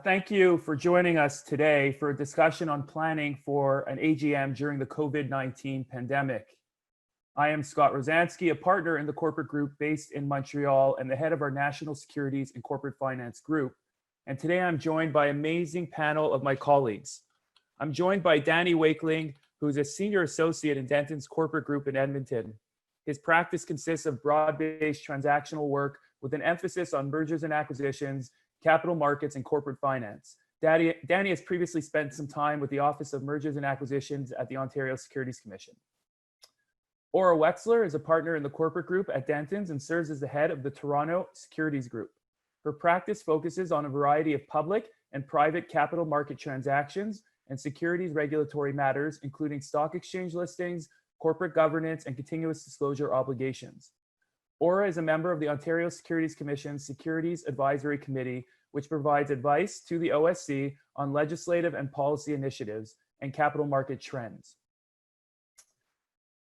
Thank you for joining us today for a discussion on planning for an AGM during the COVID-19 pandemic. I am Scott Rosansky, a partner in the corporate group based in Montreal and the head of our National Securities and Corporate Finance group. And today I'm joined by an amazing panel of my colleagues. I'm joined by Danny Wakeling, who's a senior associate in Dentons corporate group in Edmonton. His practice consists of broad-based transactional work with an emphasis on mergers and acquisitions, capital markets, and corporate finance. Danny has previously spent some time with the Office of Mergers and Acquisitions at the Ontario Securities Commission. Aura Wexler is a partner in the corporate group at Dentons and serves as the head of the Toronto Securities Group. Her practice focuses on a variety of public and private capital market transactions and securities regulatory matters, including stock exchange listings, corporate governance, and continuous disclosure obligations. Aura is a member of the Ontario Securities Commission's Securities Advisory Committee, which provides advice to the OSC on legislative and policy initiatives and capital market trends.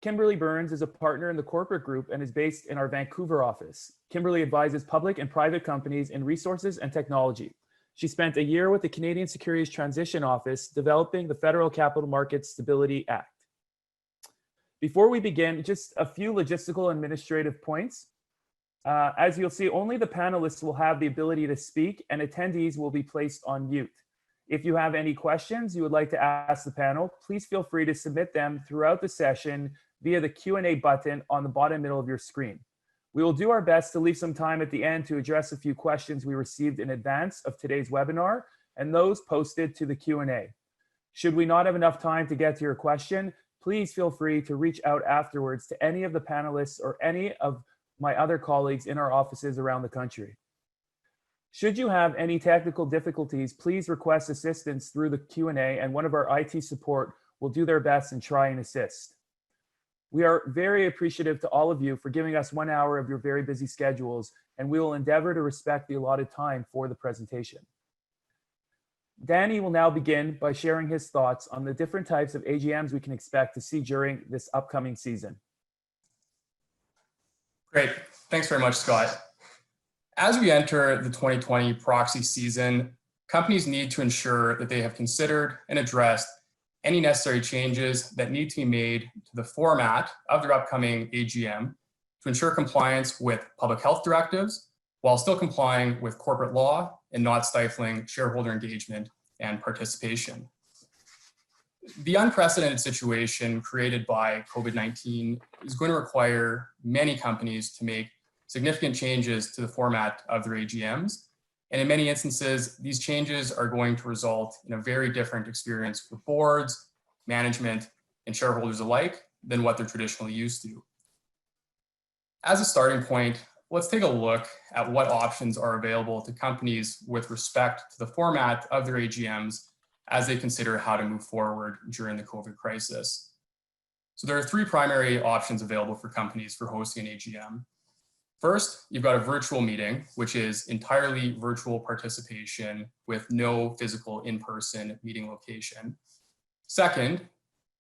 Kimberly Burns is a partner in the corporate group and is based in our Vancouver office. Kimberly advises public and private companies in resources and technology. She spent a year with the Canadian Securities Transition Office developing the Federal Capital Markets Stability Act. Before we begin, just a few logistical administrative points. As you'll see, only the panelists will have the ability to speak and attendees will be placed on mute. If you have any questions you would like to ask the panel, please feel free to submit them throughout the session via the Q&A button on the bottom middle of your screen. We will do our best to leave some time at the end to address a few questions we received in advance of today's webinar and those posted to the Q&A. Should we not have enough time to get to your question, please feel free to reach out afterwards to any of the panelists or any of my other colleagues in our offices around the country. Should you have any technical difficulties, please request assistance through the Q&A and one of our IT support will do their best and try and assist. We are very appreciative to all of you for giving us 1 hour of your very busy schedules, and we will endeavor to respect the allotted time for the presentation. Danny will now begin by sharing his thoughts on the different types of AGMs we can expect to see during this upcoming season. Great. Thanks very much, Scott. As we enter the 2020 proxy season, companies need to ensure that they have considered and addressed any necessary changes that need to be made to the format of their upcoming AGM to ensure compliance with public health directives while still complying with corporate law and not stifling shareholder engagement and participation. The unprecedented situation created by COVID-19 is going to require many companies to make significant changes to the format of their AGMs. And in many instances, these changes are going to result in a very different experience for boards, management, and shareholders alike than what they're traditionally used to. As a starting point, let's take a look at what options are available to companies with respect to the format of their AGMs as they consider how to move forward during the COVID crisis. So there are three primary options available for companies for hosting an AGM. First, you've got a virtual meeting, which is entirely virtual participation with no physical in-person meeting location. Second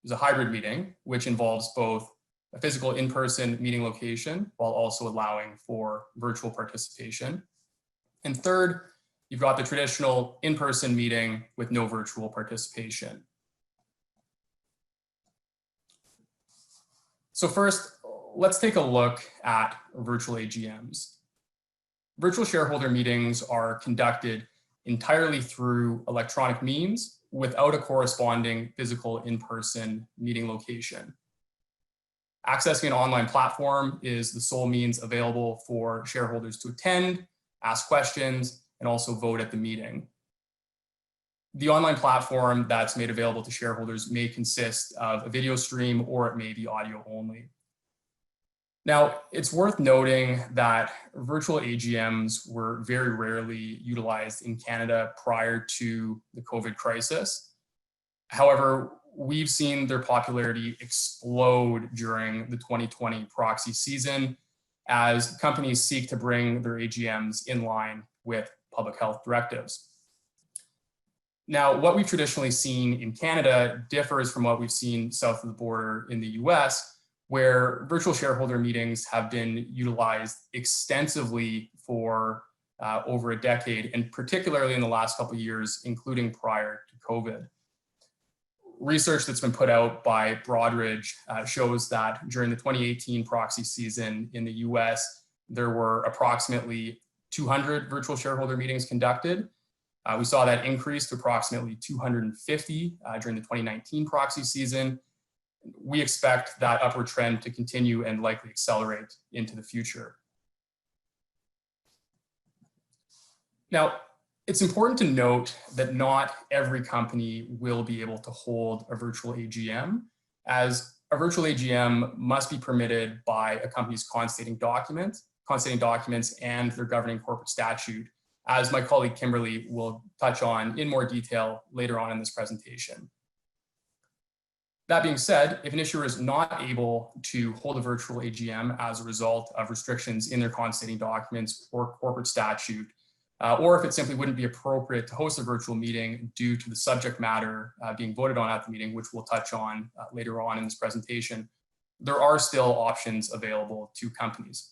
is a hybrid meeting, which involves both a physical in-person meeting location while also allowing for virtual participation. And third, you've got the traditional in-person meeting with no virtual participation. So first, let's take a look at virtual AGMs. Virtual shareholder meetings are conducted entirely through electronic means without a corresponding physical in-person meeting location. Accessing an online platform is the sole means available for shareholders to attend, ask questions, and also vote at the meeting. The online platform that's made available to shareholders may consist of a video stream or it may be audio only. Now, it's worth noting that virtual AGMs were very rarely utilized in Canada prior to the COVID crisis. However, we've seen their popularity explode during the 2020 proxy season as companies seek to bring their AGMs in line with public health directives. Now, what we've traditionally seen in Canada differs from what we've seen south of the border in the US, where virtual shareholder meetings have been utilized extensively for over a decade, and particularly in the last couple of years, including prior to COVID. Research that's been put out by Broadridge shows that during the 2018 proxy season in the US, there were approximately 200 virtual shareholder meetings conducted. We saw that increase to approximately 250 during the 2019 proxy season. We expect that upward trend to continue and likely accelerate into the future. Now, it's important to note that not every company will be able to hold a virtual AGM, as a virtual AGM must be permitted by a company's constating documents and their governing corporate statute, as my colleague Kimberly will touch on in more detail later on in this presentation. That being said, if an issuer is not able to hold a virtual AGM as a result of restrictions in their constating documents or corporate statute, or if it simply wouldn't be appropriate to host a virtual meeting due to the subject matter being voted on at the meeting, which we'll touch on later on in this presentation, there are still options available to companies.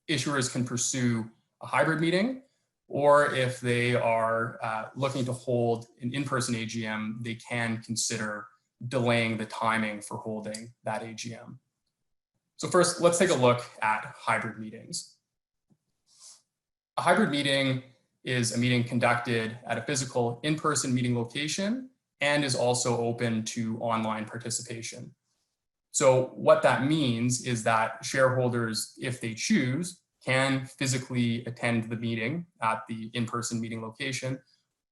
Issuers can pursue a hybrid meeting, or if they are looking to hold an in-person AGM, they can consider delaying the timing for holding that AGM. So first, let's take a look at hybrid meetings. A hybrid meeting is a meeting conducted at a physical in-person meeting location and is also open to online participation. So what that means is that shareholders, if they choose, can physically attend the meeting at the in-person meeting location,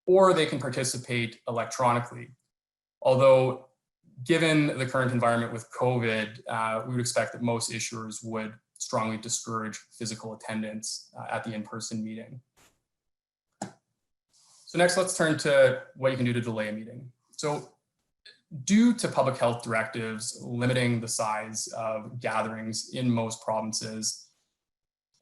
or they can participate electronically. Although, given the current environment with COVID, we would expect that most issuers would strongly discourage physical attendance at the in-person meeting. So next, let's turn to what you can do to delay a meeting. So due to public health directives limiting the size of gatherings in most provinces,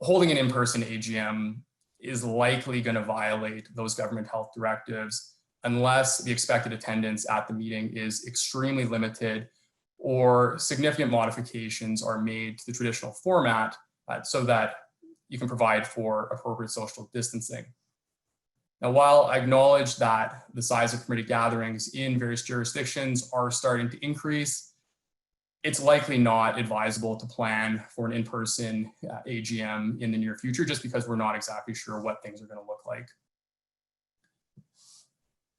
holding an in-person AGM is likely going to violate those government health directives unless the expected attendance at the meeting is extremely limited or significant modifications are made to the traditional format so that you can provide for appropriate social distancing. Now, while I acknowledge that the size of permitted gatherings in various jurisdictions are starting to increase, it's likely not advisable to plan for an in-person AGM in the near future, just because we're not exactly sure what things are going to look like.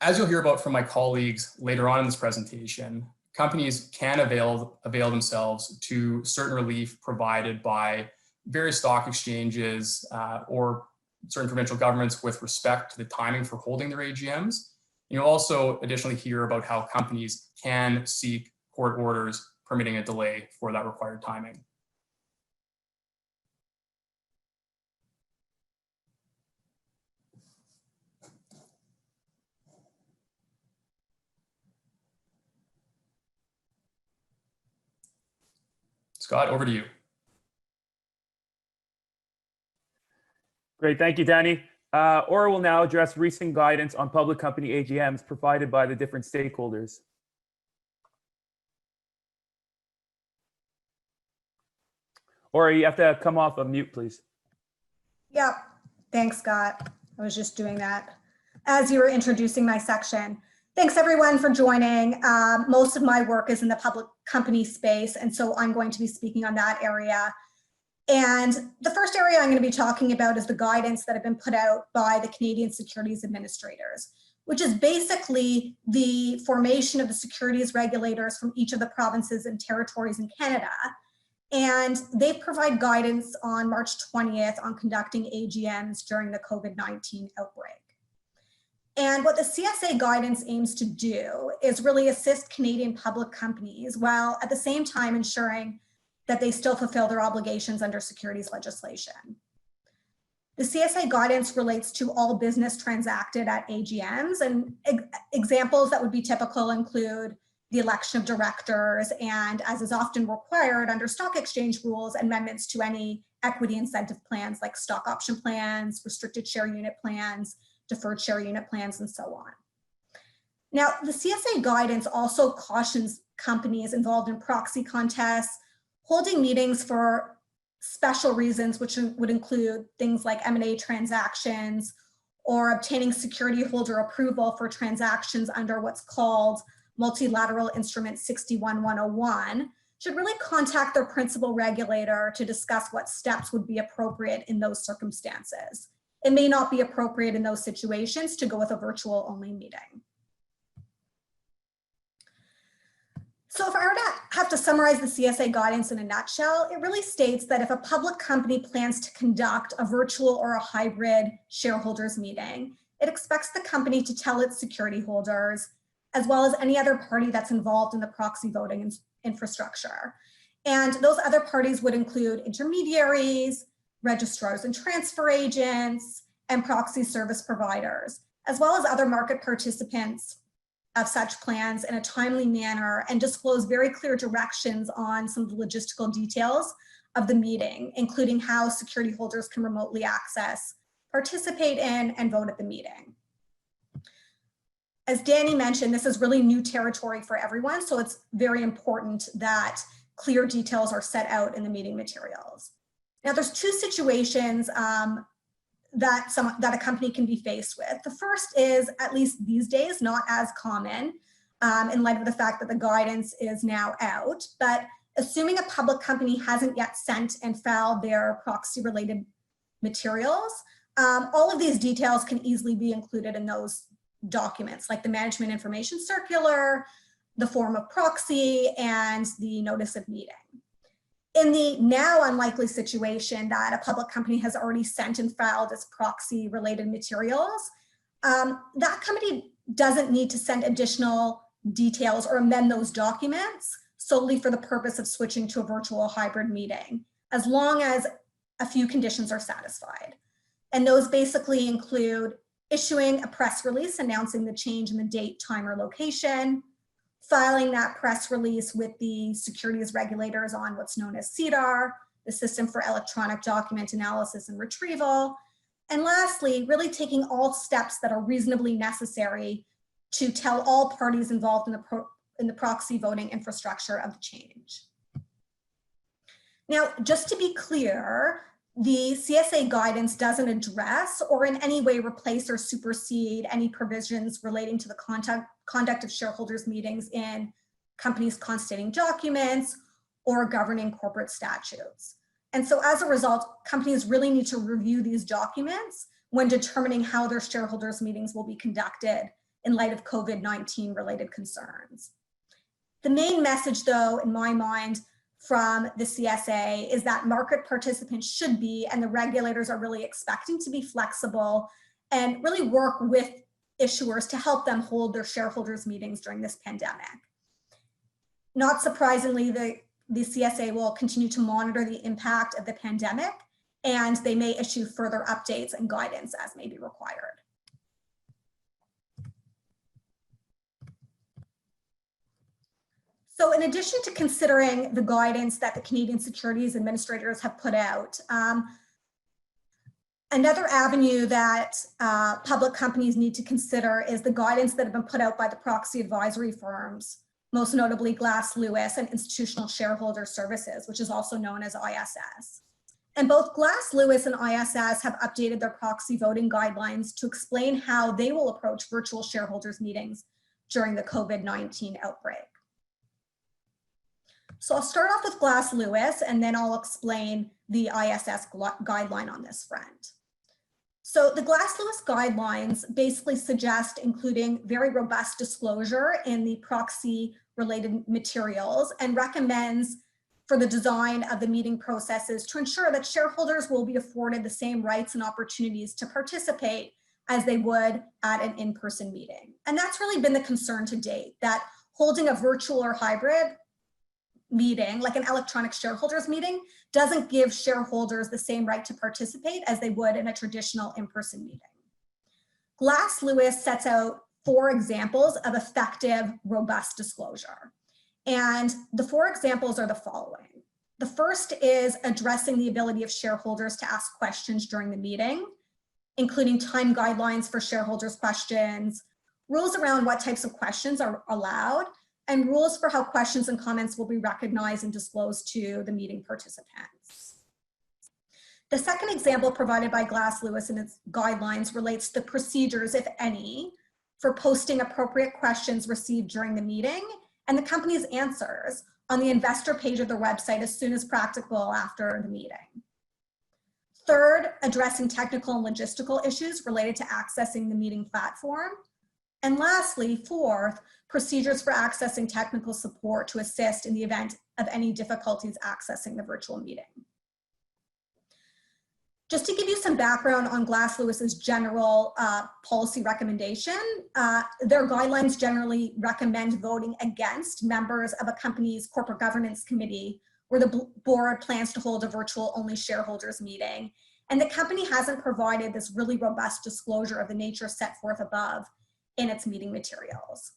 As you'll hear about from my colleagues later on in this presentation, companies can avail themselves to certain relief provided by various stock exchanges or certain provincial governments with respect to the timing for holding their AGMs. You'll also additionally hear about how companies can seek court orders permitting a delay for that required timing. Scott, over to you. Great, thank you, Danny. Aura will now address recent guidance on public company AGMs provided by the different stakeholders. Aura, you have to come off of mute, please. Yep, thanks, Scott. I was just doing that as you were introducing my section. Thanks everyone for joining. Most of my work is in the public company space, and so I'm going to be speaking on that area. And the first area I'm going to be talking about is the guidance that have been put out by the Canadian Securities Administrators, which is basically the formation of the securities regulators from each of the provinces and territories in Canada. And they provide guidance on March 20th on conducting AGMs during the COVID-19 outbreak. And what the CSA guidance aims to do is really assist Canadian public companies while at the same time ensuring that they still fulfill their obligations under securities legislation. The CSA guidance relates to all business transacted at AGMs, and examples that would be typical include the election of directors, and as is often required under stock exchange rules, amendments to any equity incentive plans like stock option plans, restricted share unit plans, deferred share unit plans, and so on. Now, the CSA guidance also cautions companies involved in proxy contests, holding meetings for special reasons, which would include things like M&A transactions or obtaining security holder approval for transactions under what's called Multilateral Instrument 61101, should really contact their principal regulator to discuss what steps would be appropriate in those circumstances. It may not be appropriate in those situations to go with a virtual only meeting. So if I were to have to summarize the CSA guidance in a nutshell, it really states that if a public company plans to conduct a virtual or a hybrid shareholders meeting, it expects the company to tell its security holders, as well as any other party that's involved in the proxy voting infrastructure. And those other parties would include intermediaries, registrars and transfer agents, and proxy service providers, as well as other market participants of such plans in a timely manner, and disclose very clear directions on some of the logistical details of the meeting, including how security holders can remotely access, participate in, and vote at the meeting. As Danny mentioned, this is really new territory for everyone, so it's very important that clear details are set out in the meeting materials. Now, there's two situations that a company can be faced with. The first is, at least these days, not as common in light of the fact that the guidance is now out, but assuming a public company hasn't yet sent and filed their proxy related materials, all of these details can easily be included in those documents, like the management information circular, the form of proxy, and the notice of meeting. In the now unlikely situation that a public company has already sent and filed its proxy related materials, that company doesn't need to send additional details or amend those documents solely for the purpose of switching to a virtual hybrid meeting, as long as a few conditions are satisfied. And those basically include issuing a press release announcing the change in the date, time, or location, filing that press release with the securities regulators on what's known as SEDAR, the System for Electronic Document Analysis and Retrieval, and lastly, really taking all steps that are reasonably necessary to tell all parties involved in the proxy voting infrastructure of the change. Now, just to be clear, the CSA guidance doesn't address or in any way replace or supersede any provisions relating to the conduct of shareholders meetings in companies' constituting documents or governing corporate statutes. And so as a result, companies really need to review these documents when determining how their shareholders meetings will be conducted in light of COVID-19 related concerns. The main message, though, in my mind, from the CSA is that market participants should be, and the regulators are really expecting to be flexible and really work with issuers to help them hold their shareholders meetings during this pandemic. Not surprisingly, the CSA will continue to monitor the impact of the pandemic, and they may issue further updates and guidance as may be required. So in addition to considering the guidance that the Canadian Securities Administrators have put out, another avenue that public companies need to consider is the guidance that have been put out by the proxy advisory firms, most notably Glass Lewis and Institutional Shareholder Services, which is also known as ISS. And both Glass Lewis and ISS have updated their proxy voting guidelines to explain how they will approach virtual shareholders meetings during the COVID-19 outbreak. So I'll start off with Glass Lewis, and then I'll explain the ISS guideline on this front. So the Glass Lewis guidelines basically suggest including very robust disclosure in the proxy related materials and recommends for the design of the meeting processes to ensure that shareholders will be afforded the same rights and opportunities to participate as they would at an in-person meeting. And that's really been the concern to date, that holding a virtual or hybrid meeting, like an electronic shareholders meeting, doesn't give shareholders the same right to participate as they would in a traditional in-person meeting. Glass Lewis sets out 4 examples of effective, robust disclosure. And the 4 examples are the following. The first is addressing the ability of shareholders to ask questions during the meeting, including time guidelines for shareholders' questions, rules around what types of questions are allowed, and rules for how questions and comments will be recognized and disclosed to the meeting participants. The second example provided by Glass Lewis in its guidelines relates to the procedures, if any, for posting appropriate questions received during the meeting and the company's answers on the investor page of their website as soon as practicable after the meeting. Third, addressing technical and logistical issues related to accessing the meeting platform. And lastly, fourth, procedures for accessing technical support to assist in the event of any difficulties accessing the virtual meeting. Just to give you some background on Glass Lewis's general policy recommendation, their guidelines generally recommend voting against members of a company's corporate governance committee where the board plans to hold a virtual only shareholders meeting. And the company hasn't provided this really robust disclosure of the nature set forth above in its meeting materials.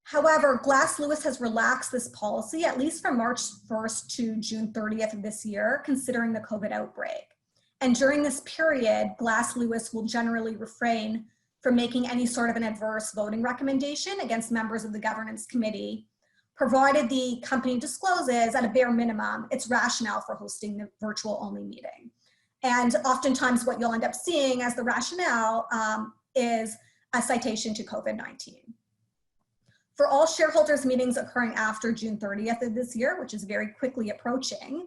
However, Glass Lewis has relaxed this policy at least from March 1st to June 30th of this year, considering the COVID outbreak. And during this period, Glass Lewis will generally refrain from making any sort of an adverse voting recommendation against members of the governance committee, provided the company discloses at a bare minimum its rationale for hosting the virtual only meeting. And oftentimes what you'll end up seeing as the rationale is a citation to COVID-19. For all shareholders meetings occurring after June 30th of this year, which is very quickly approaching,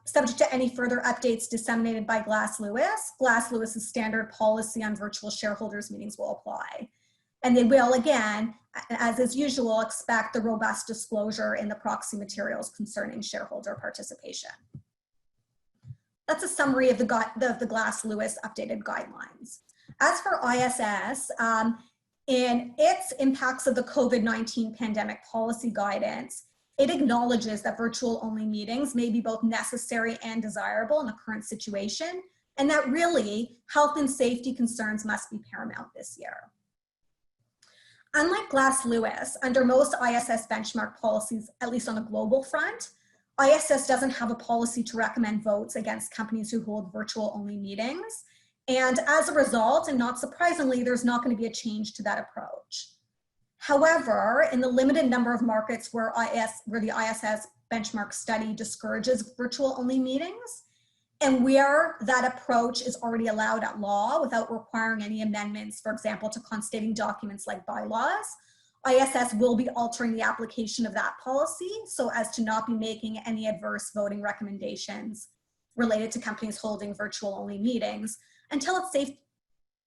subject to any further updates disseminated by Glass Lewis's standard policy on virtual shareholders meetings will apply. And they will, again, as is usual, expect the robust disclosure in the proxy materials concerning shareholder participation. That's a summary of the Glass Lewis updated guidelines. As for ISS, in its impacts of the COVID-19 pandemic policy guidance, it acknowledges that virtual only meetings may be both necessary and desirable in the current situation, and that really health and safety concerns must be paramount this year. Unlike Glass Lewis, under most ISS benchmark policies, at least on the global front, ISS doesn't have a policy to recommend votes against companies who hold virtual only meetings. And as a result, and not surprisingly, there's not going to be a change to that approach. However, in the limited number of markets where the ISS benchmark study discourages virtual only meetings, and where that approach is already allowed at law without requiring any amendments, for example, to constating documents like bylaws, ISS will be altering the application of that policy so as to not be making any adverse voting recommendations related to companies holding virtual only meetings until it's safe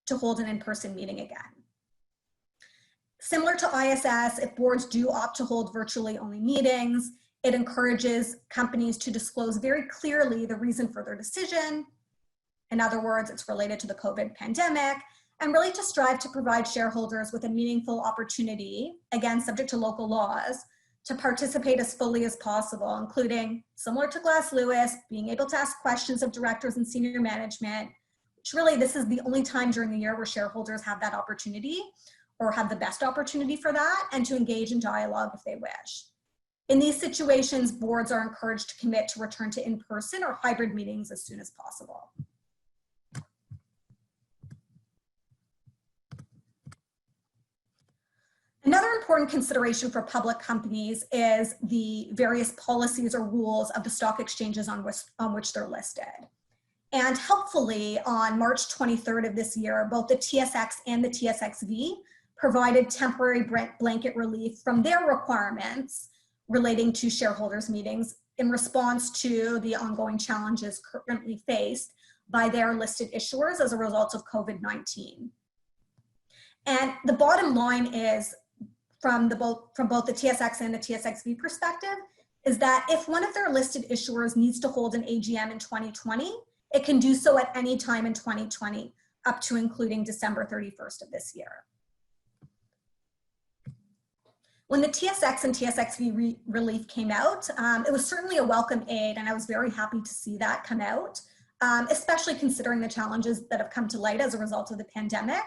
to hold an in-person meeting again. Similar to ISS, if boards do opt to hold virtually only meetings, it encourages companies to disclose very clearly the reason for their decision. In other words, it's related to the COVID pandemic, and really to strive to provide shareholders with a meaningful opportunity, again, subject to local laws, to participate as fully as possible, including, similar to Glass Lewis, being able to ask questions of directors and senior management, which really this is the only time during the year where shareholders have that opportunity or have the best opportunity for that, and to engage in dialogue if they wish. In these situations, boards are encouraged to commit to return to in-person or hybrid meetings as soon as possible. Another important consideration for public companies is the various policies or rules of the stock exchanges on which they're listed. And helpfully, on March 23rd of this year, both the TSX and the TSXV provided temporary blanket relief from their requirements relating to shareholders meetings in response to the ongoing challenges currently faced by their listed issuers as a result of COVID-19. And the bottom line is, from both the TSX and the TSXV perspective, is that if one of their listed issuers needs to hold an AGM in 2020, it can do so at any time in 2020, up to including December 31st of this year. When the TSX and TSXV relief came out, it was certainly a welcome aid, and I was very happy to see that come out, especially considering the challenges that have come to light as a result of the pandemic.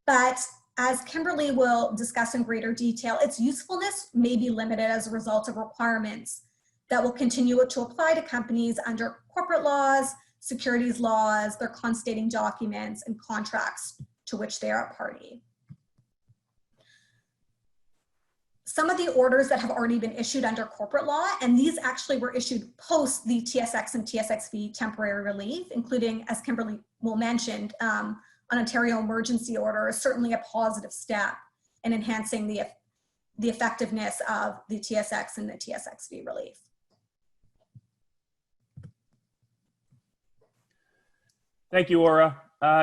But as Kimberly will discuss in greater detail, its usefulness may be limited as a result of requirements that will continue to apply to companies under corporate laws, securities laws, their constating documents, and contracts to which they are a party. some of the orders that have already been issued under corporate law, and these actually were issued post the TSX and TSXV temporary relief, including, as Kimberly will mention, an Ontario emergency order is certainly a positive step in enhancing the effectiveness of the TSX and the TSXV relief. Thank you, Aura.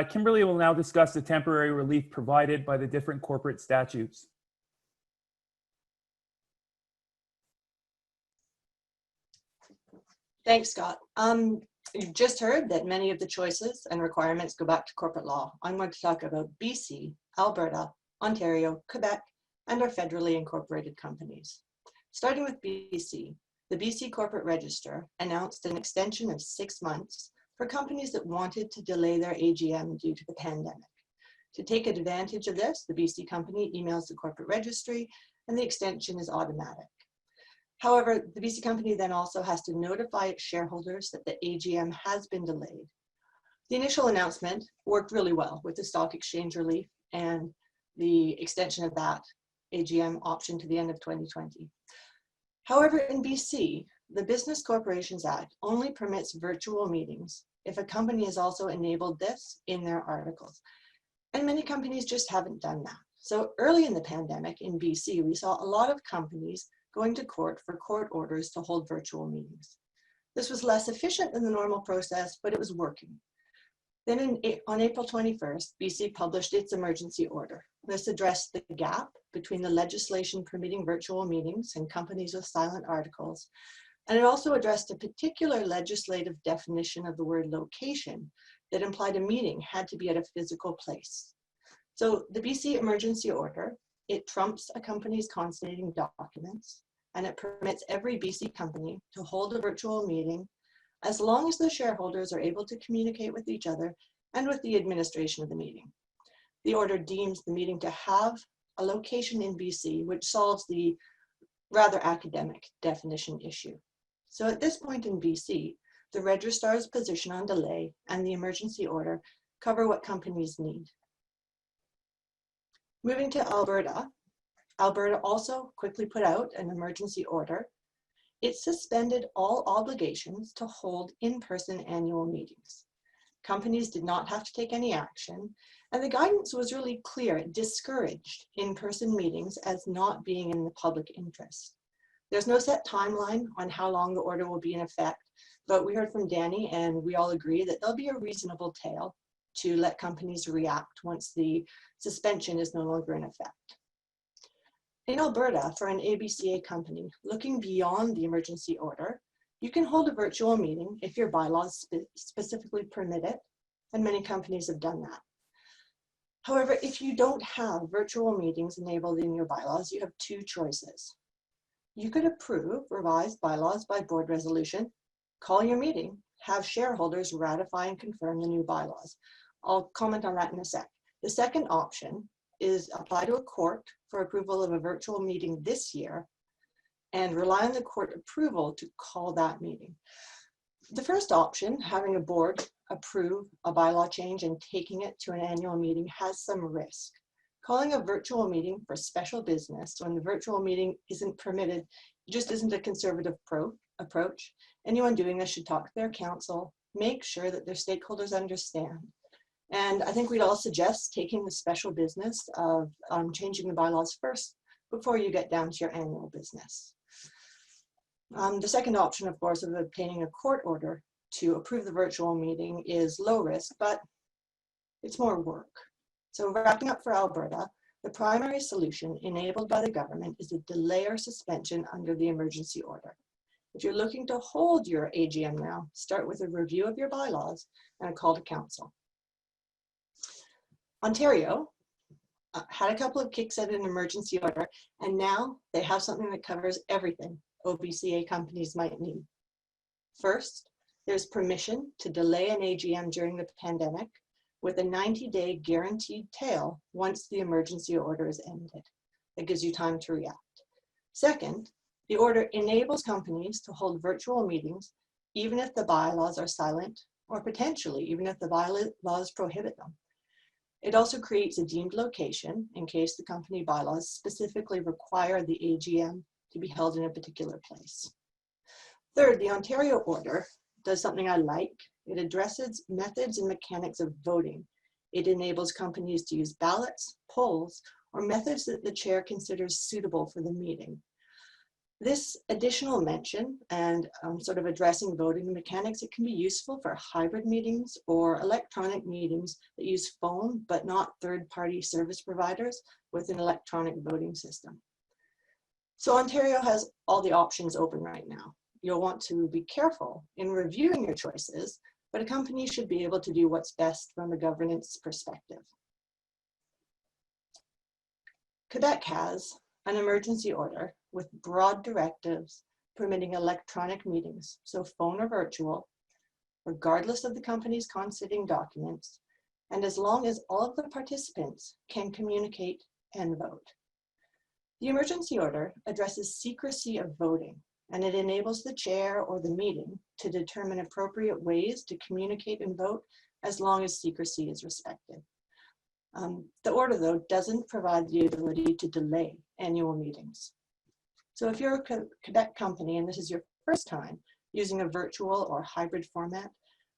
Kimberly will now discuss the temporary relief provided by the different corporate statutes. Thanks, Scott. You've just heard that many of the choices and requirements go back to corporate law. I'm going to talk about BC, Alberta, Ontario, Quebec, and our federally incorporated companies. Starting with BC, the BC Corporate Register announced an extension of 6 months for companies that wanted to delay their AGM due to the pandemic. To take advantage of this, the BC company emails the corporate registry and the extension is automatic. However, the BC company then also has to notify its shareholders that the AGM has been delayed. The initial announcement worked really well with the stock exchange relief and the extension of that AGM option to the end of 2020. However, in BC, the Business Corporations Act only permits virtual meetings if a company has also enabled this in their articles. And many companies just haven't done that. So early in the pandemic in BC, we saw a lot of companies going to court for court orders to hold virtual meetings. This was less efficient than the normal process, but it was working. Then on April 21st, BC published its emergency order. This addressed the gap between the legislation permitting virtual meetings and companies with silent articles. And it also addressed a particular legislative definition of the word location that implied a meeting had to be at a physical place. So the BC emergency order, it trumps a company's constituting documents, and it permits every BC company to hold a virtual meeting as long as the shareholders are able to communicate with each other and with the administration of the meeting. The order deems the meeting to have a location in BC, which solves the rather academic definition issue. So at this point in BC, the registrar's position on delay and the emergency order cover what companies need. Moving to Alberta, Alberta also quickly put out an emergency order. It suspended all obligations to hold in-person annual meetings. Companies did not have to take any action, and the guidance was really clear. It discouraged in-person meetings as not being in the public interest. There's no set timeline on how long the order will be in effect, but we heard from Danny and we all agree that there'll be a reasonable tail to let companies react once the suspension is no longer in effect. In Alberta, for an ABCA company, looking beyond the emergency order, you can hold a virtual meeting if your bylaws specifically permit it, and many companies have done that. However, if you don't have virtual meetings enabled in your bylaws, you have two choices. You could approve revised bylaws by board resolution, call your meeting, have shareholders ratify and confirm the new bylaws. I'll comment on that in a sec. The second option is apply to a court for approval of a virtual meeting this year and rely on the court approval to call that meeting. The first option, having a board approve a bylaw change and taking it to an annual meeting, has some risk. Calling a virtual meeting for special business when the virtual meeting isn't permitted just isn't a conservative approach. Anyone doing this should talk to their counsel, make sure that their stakeholders understand. And I think we'd all suggest taking the special business of changing the bylaws first before you get down to your annual business. The second option, of course, of obtaining a court order to approve the virtual meeting is low risk, but it's more work. So wrapping up for Alberta, the primary solution enabled by the government is a delay or suspension under the emergency order. If you're looking to hold your AGM now, start with a review of your bylaws and a call to council. Ontario had a couple of kicks at an emergency order, and now they have something that covers everything OBCA companies might need. First, there's permission to delay an AGM during the pandemic with a 90-day guaranteed tail once the emergency order is ended. That gives you time to react. Second, the order enables companies to hold virtual meetings even if the bylaws are silent, or potentially even if the bylaws prohibit them. It also creates a deemed location in case the company bylaws specifically require the AGM to be held in a particular place. Third, the Ontario order does something I like. It addresses methods and mechanics of voting. It enables companies to use ballots, polls, or methods that the chair considers suitable for the meeting. This additional mention and sort of addressing voting mechanics, it can be useful for hybrid meetings or electronic meetings that use phone, but not third-party service providers with an electronic voting system. So Ontario has all the options open right now. You'll want to be careful in reviewing your choices, but a company should be able to do what's best from a governance perspective. Quebec has an emergency order with broad directives permitting electronic meetings, so phone or virtual, regardless of the company's constituting documents, and as long as all of the participants can communicate and vote. The emergency order addresses secrecy of voting, and it enables the chair or the meeting to determine appropriate ways to communicate and vote as long as secrecy is respected. The order, though, doesn't provide the ability to delay annual meetings. So if you're a Quebec company and this is your first time using a virtual or hybrid format,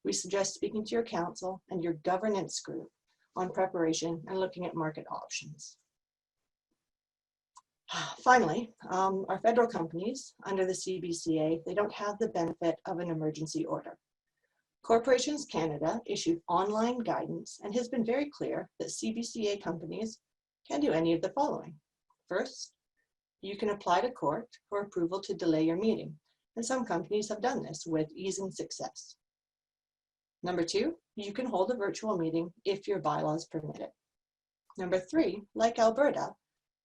we suggest speaking to your council and your governance group on preparation and looking at market options. Finally, our federal companies under the CBCA, they don't have the benefit of an emergency order. Corporations Canada issued online guidance and has been very clear that CBCA companies can do any of the following. First, you can apply to court for approval to delay your meeting, and some companies have done this with ease and success. Number two, you can hold a virtual meeting if your bylaws permit it. Number three, like Alberta,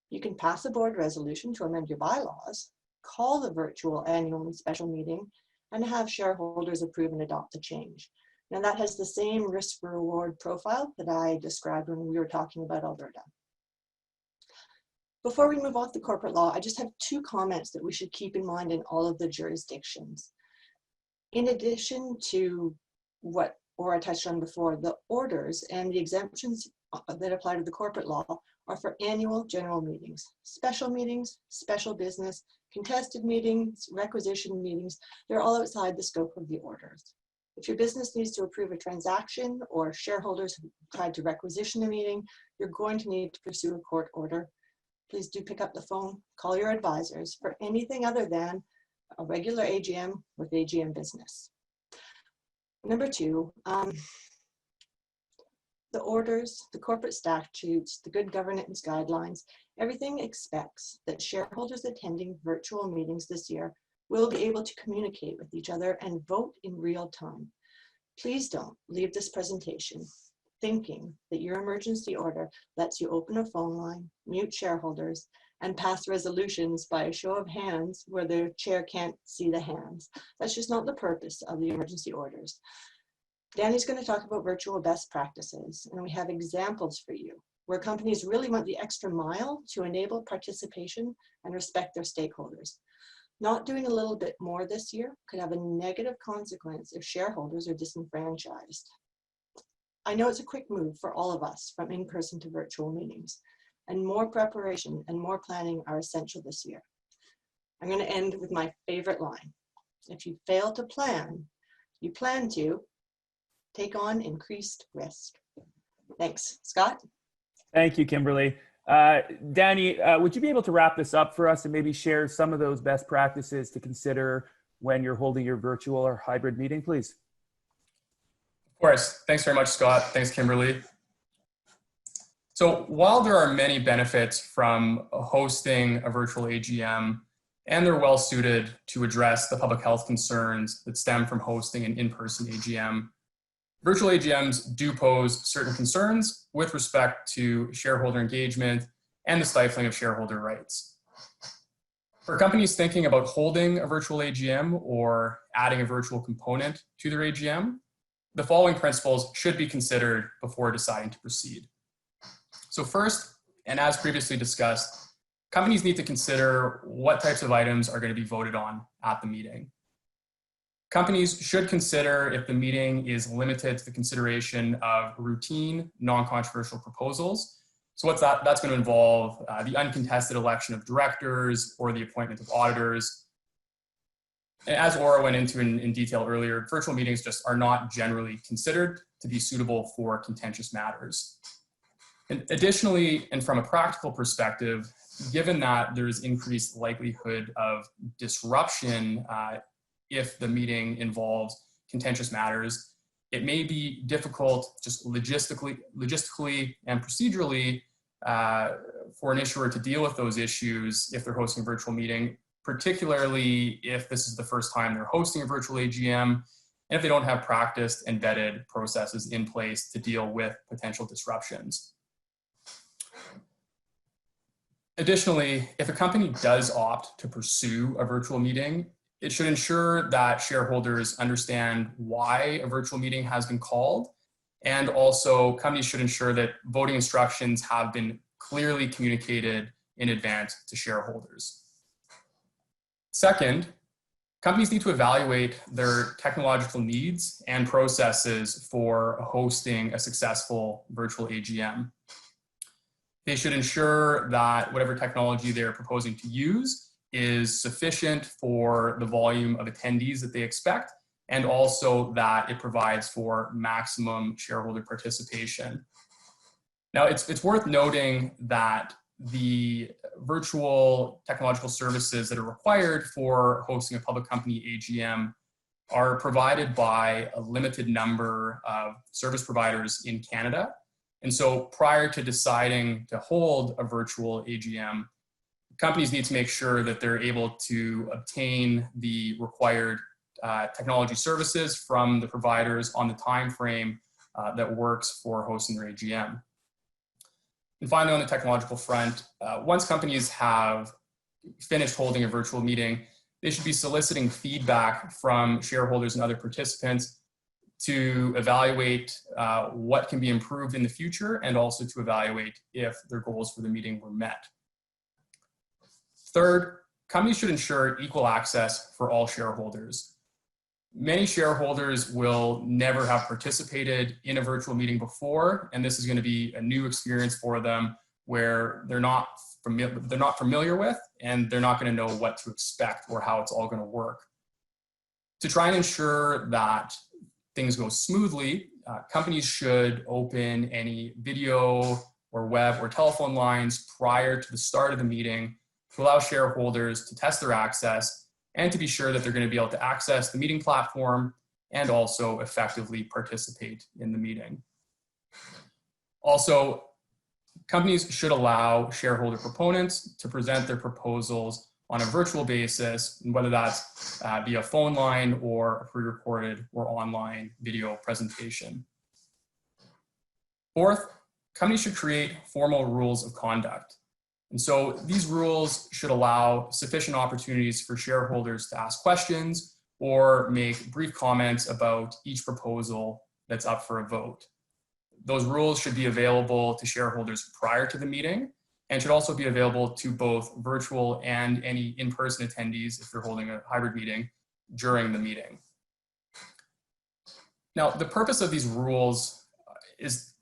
you can pass a board resolution to amend your bylaws, call the virtual annual and special meeting, and have shareholders approve and adopt the change. Now that has the same risk-reward profile that I described when we were talking about Alberta. Before we move off the corporate law, I just have two comments that we should keep in mind in all of the jurisdictions. In addition to what Ora touched on before, the orders and the exemptions that apply to the corporate law are for annual general meetings, special business, contested meetings, requisition meetings. They're all outside the scope of the orders. If your business needs to approve a transaction or shareholders have tried to requisition a meeting, you're going to need to pursue a court order. Please do pick up the phone, call your advisors for anything other than a regular AGM with AGM business. Number two, the orders, the corporate statutes, the good governance guidelines, everything expects that shareholders attending virtual meetings this year will be able to communicate with each other and vote in real time. Please don't leave this presentation thinking that your emergency order lets you open a phone line, mute shareholders, and pass resolutions by a show of hands where the chair can't see the hands. That's just not the purpose of the emergency orders. Danny's going to talk about virtual best practices, and we have examples for you where companies really went the extra mile to enable participation and respect their stakeholders. Not doing a little bit more this year could have a negative consequence if shareholders are disenfranchised. I know it's a quick move for all of us from in-person to virtual meetings, and more preparation and more planning are essential this year. I'm going to end with my favorite line. If you fail to plan, you plan to take on increased risk. Thanks. Scott? Thank you, Kimberly. Danny, would you be able to wrap this up for us and maybe share some of those best practices to consider when you're holding your virtual or hybrid meeting, please? Of course. Thanks very much, Scott. Thanks, Kimberly. So while there are many benefits from hosting a virtual AGM, and they're well suited to address the public health concerns that stem from hosting an in-person AGM, virtual AGMs do pose certain concerns with respect to shareholder engagement and the stifling of shareholder rights. For companies thinking about holding a virtual AGM or adding a virtual component to their AGM, the following principles should be considered before deciding to proceed. So first, and as previously discussed, companies need to consider what types of items are going to be voted on at the meeting. Companies should consider if the meeting is limited to the consideration of routine, non-controversial proposals. So what's that? That's going to involve the uncontested election of directors or the appointment of auditors. And as Aura went into in detail earlier, virtual meetings just are not generally considered to be suitable for contentious matters. And additionally, and from a practical perspective, given that there's increased likelihood of disruption if the meeting involves contentious matters, it may be difficult just logistically and procedurally for an issuer to deal with those issues if they're hosting a virtual meeting, particularly if this is the first time they're hosting a virtual AGM, and if they don't have practiced and vetted processes in place to deal with potential disruptions. Additionally, if a company does opt to pursue a virtual meeting, it should ensure that shareholders understand why a virtual meeting has been called, and also companies should ensure that voting instructions have been clearly communicated in advance to shareholders. Second, companies need to evaluate their technological needs and processes for hosting a successful virtual AGM. They should ensure that whatever technology they're proposing to use is sufficient for the volume of attendees that they expect, and also that it provides for maximum shareholder participation. Now, it's worth noting that the virtual technological services that are required for hosting a public company AGM are provided by a limited number of service providers in Canada. And so prior to deciding to hold a virtual AGM, companies need to make sure that they're able to obtain the required technology services from the providers on the time frame that works for hosting their AGM. And finally, on the technological front, once companies have finished holding a virtual meeting, they should be soliciting feedback from shareholders and other participants to evaluate what can be improved in the future, and also to evaluate if their goals for the meeting were met. Third, companies should ensure equal access for all shareholders. Many shareholders will never have participated in a virtual meeting before, and this is going to be a new experience for them where they're not familiar with, and they're not going to know what to expect or how it's all going to work. To try and ensure that things go smoothly, companies should open any video or web or telephone lines prior to the start of the meeting to allow shareholders to test their access and to be sure that they're going to be able to access the meeting platform and also effectively participate in the meeting. Also, companies should allow shareholder proponents to present their proposals on a virtual basis, whether that's via phone line or a pre-recorded or online video presentation. Fourth, companies should create formal rules of conduct. And so these rules should allow sufficient opportunities for shareholders to ask questions or make brief comments about each proposal that's up for a vote. Those rules should be available to shareholders prior to the meeting, and should also be available to both virtual and any in-person attendees if they're holding a hybrid meeting during the meeting. Now, the purpose of these rules is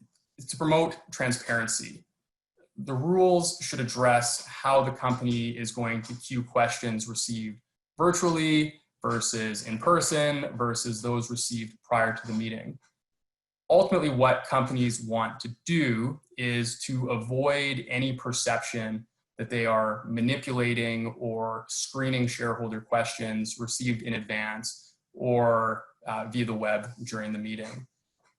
to promote transparency. The rules should address how the company is going to queue questions received virtually versus in person versus those received prior to the meeting. Ultimately, what companies want to do is to avoid any perception that they are manipulating or screening shareholder questions received in advance or via the web during the meeting.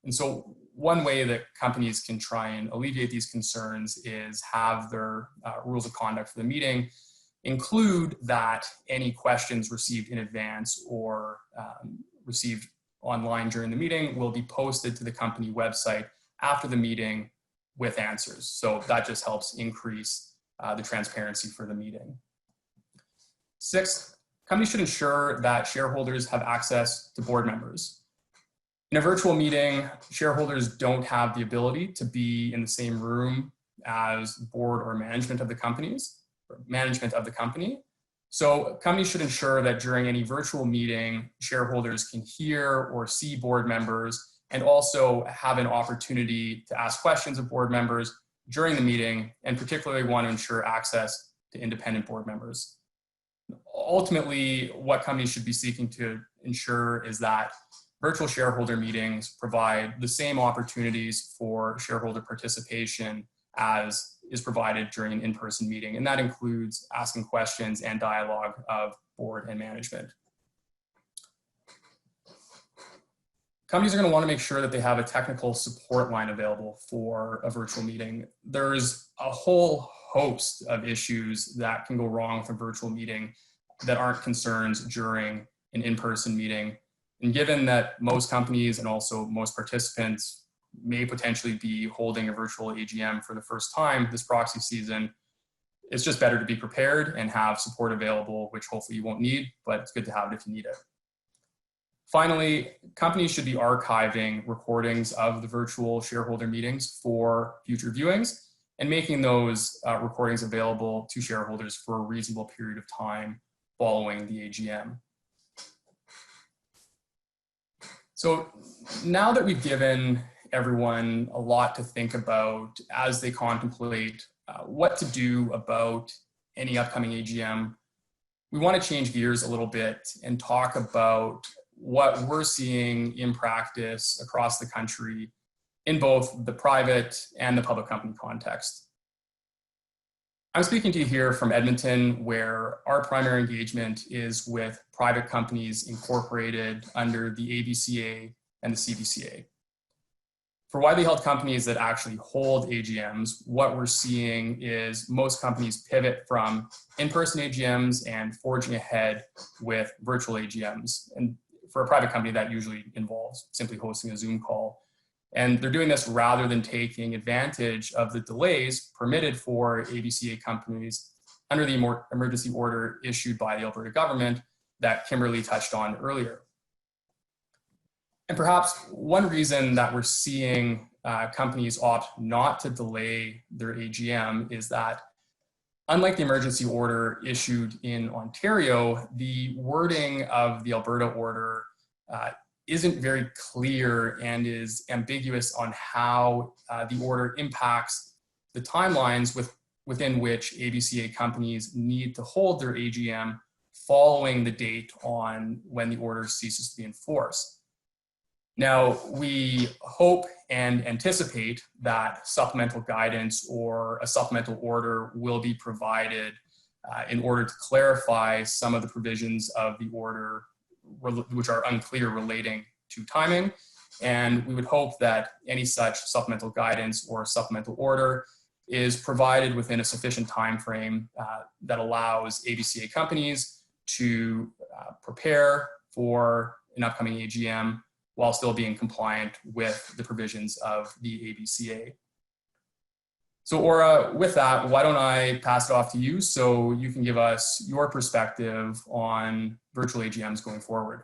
And so one way that companies can try and alleviate these concerns is have their rules of conduct for the meeting include that any questions received in advance or received online during the meeting will be posted to the company website after the meeting with answers. So that just helps increase the transparency for the meeting. Sixth, companies should ensure that shareholders have access to board members. In a virtual meeting, shareholders don't have the ability to be in the same room as board or management of the company. So companies should ensure that during any virtual meeting, shareholders can hear or see board members and also have an opportunity to ask questions of board members during the meeting, and particularly want to ensure access to independent board members. Ultimately, what companies should be seeking to ensure is that virtual shareholder meetings provide the same opportunities for shareholder participation as is provided during an in-person meeting, and that includes asking questions and dialogue of board and management. Companies are going to want to make sure that they have a technical support line available for a virtual meeting. There's a whole host of issues that can go wrong with a virtual meeting that aren't concerns during an in-person meeting. And given that most companies and also most participants may potentially be holding a virtual AGM for the first time this proxy season, it's just better to be prepared and have support available, which hopefully you won't need, but it's good to have it if you need it. Finally, companies should be archiving recordings of the virtual shareholder meetings for future viewings and making those recordings available to shareholders for a reasonable period of time following the AGM. So now that we've given everyone a lot to think about as they contemplate what to do about any upcoming AGM, we want to change gears a little bit and talk about what we're seeing in practice across the country in both the private and the public company context. I'm speaking to you here from Edmonton, where our primary engagement is with private companies incorporated under the ABCA and the CBCA. For widely held companies that actually hold AGMs, what we're seeing is most companies pivot from in-person AGMs and forging ahead with virtual AGMs. And for a private company, that usually involves simply hosting a Zoom call. And they're doing this rather than taking advantage of the delays permitted for ABCA companies under the emergency order issued by the Alberta government that Kimberly touched on earlier. And perhaps one reason that we're seeing companies opt not to delay their AGM is that, unlike the emergency order issued in Ontario, the wording of the Alberta order isn't very clear and is ambiguous on how the order impacts the timelines within which ABCA companies need to hold their AGM following the date on when the order ceases to be enforced. Now, we hope and anticipate that supplemental guidance or a supplemental order will be provided in order to clarify some of the provisions of the order which are unclear relating to timing. And we would hope that any such supplemental guidance or supplemental order is provided within a sufficient time frame that allows ABCA companies to prepare for an upcoming AGM while still being compliant with the provisions of the ABCA. So Aura, with that, why don't I pass it off to you so you can give us your perspective on virtual AGMs going forward.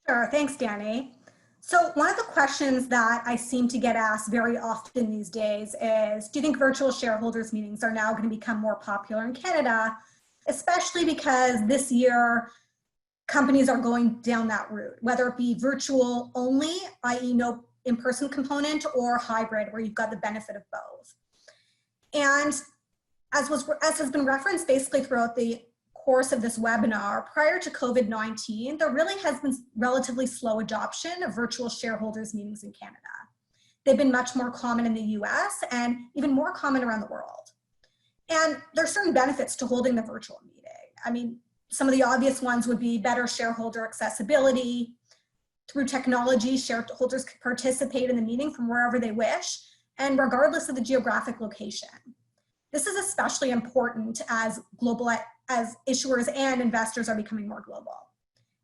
Sure, thanks, Danny. So one of the questions that I seem to get asked very often these days is, do you think virtual shareholders meetings are now going to become more popular in Canada, especially because this year companies are going down that route, whether it be virtual only, i.e. no in-person component, or hybrid, where you've got the benefit of both. And as has been referenced basically throughout the course of this webinar, prior to COVID-19, there really has been relatively slow adoption of virtual shareholders meetings in Canada. They've been much more common in the US and even more common around the world. And there's certain benefits to holding the virtual meeting. I mean, some of the obvious ones would be better shareholder accessibility. Through technology, shareholders can participate in the meeting from wherever they wish and regardless of the geographic location. This is especially important as issuers and investors are becoming more global.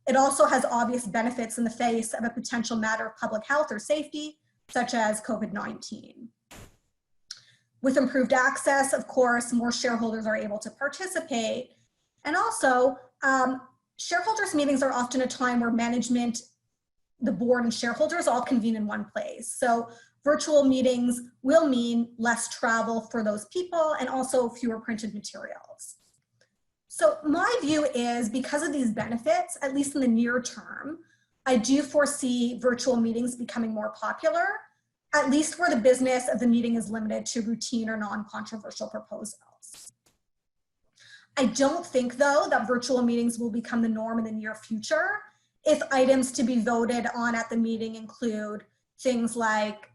It also has obvious benefits in the face of a potential matter of public health or safety, such as COVID-19. With improved access, of course, more shareholders are able to participate. And also, shareholders meetings are often a time where management, the board, and shareholders all convene in one place. So virtual meetings will mean less travel for those people and also fewer printed materials. So my view is, because of these benefits, at least in the near term, I do foresee virtual meetings becoming more popular, at least where the business of the meeting is limited to routine or non-controversial proposals. I don't think, though, that virtual meetings will become the norm in the near future if items to be voted on at the meeting include things like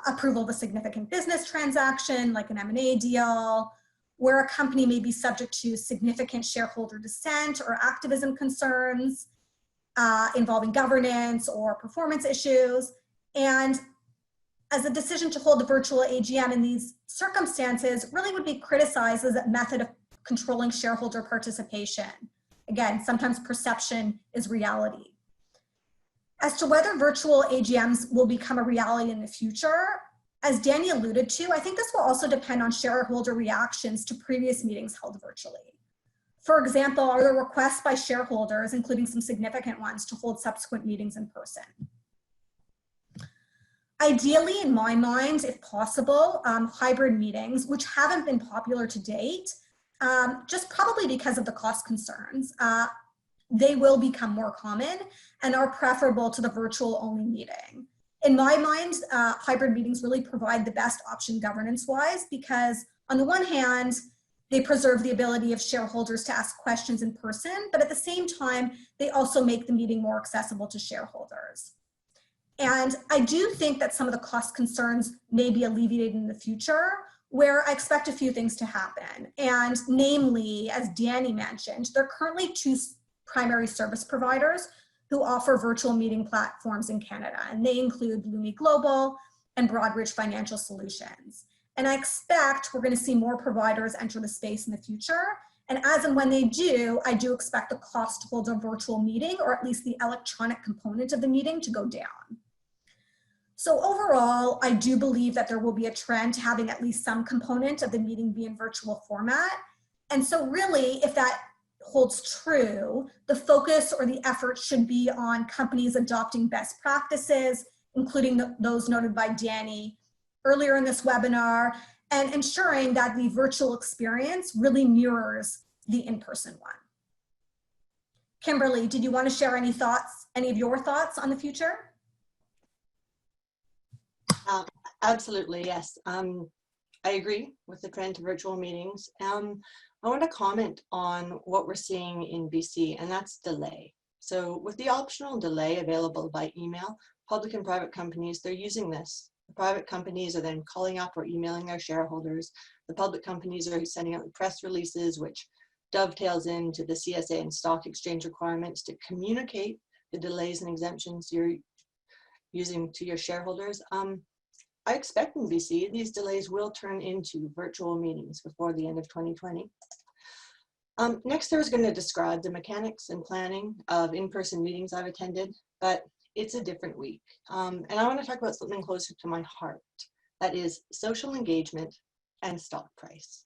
approval of a significant business transaction, like an M&A deal, where a company may be subject to significant shareholder dissent or activism concerns involving governance or performance issues. And as a decision to hold a virtual AGM in these circumstances really would be criticized as a method of controlling shareholder participation. Again, sometimes perception is reality. As to whether virtual AGMs will become a reality in the future, as Danny alluded to, I think this will also depend on shareholder reactions to previous meetings held virtually. For example, are there requests by shareholders, including some significant ones, to hold subsequent meetings in person? Ideally, in my mind, if possible, hybrid meetings, which haven't been popular to date, just probably because of the cost concerns, they will become more common and are preferable to the virtual only meeting. In my mind, hybrid meetings really provide the best option governance-wise, because on the one hand, they preserve the ability of shareholders to ask questions in person, but at the same time, they also make the meeting more accessible to shareholders. And I do think that some of the cost concerns may be alleviated in the future, where I expect a few things to happen. And namely, as Danny mentioned, there are currently 2 primary service providers who offer virtual meeting platforms in Canada, and they include Lumi Global and Broadridge Financial Solutions. And I expect we're going to see more providers enter the space in the future. And as and when they do, I do expect the cost to hold a virtual meeting, or at least the electronic component of the meeting, to go down. So overall, I do believe that there will be a trend to having at least some component of the meeting be in virtual format. And so really, if that holds true, the focus or the effort should be on companies adopting best practices, including those noted by Danny earlier in this webinar, and ensuring that the virtual experience really mirrors the in-person one. Kimberly, did you want to share any thoughts, any of your thoughts on the future? Absolutely, yes. I agree with the trend to virtual meetings. I want to comment on what we're seeing in BC, and that's delay. So with the optional delay available by email, public and private companies, they're using this. The private companies are then calling up or emailing their shareholders. The public companies are sending out press releases, which dovetails into the CSA and stock exchange requirements to communicate the delays and exemptions you're using to your shareholders. I expect in BC, these delays will turn into virtual meetings before the end of 2020. Next, I was going to describe the mechanics and planning of in-person meetings I've attended, but it's a different week. And I want to talk about something closer to my heart, that is social engagement and stock price.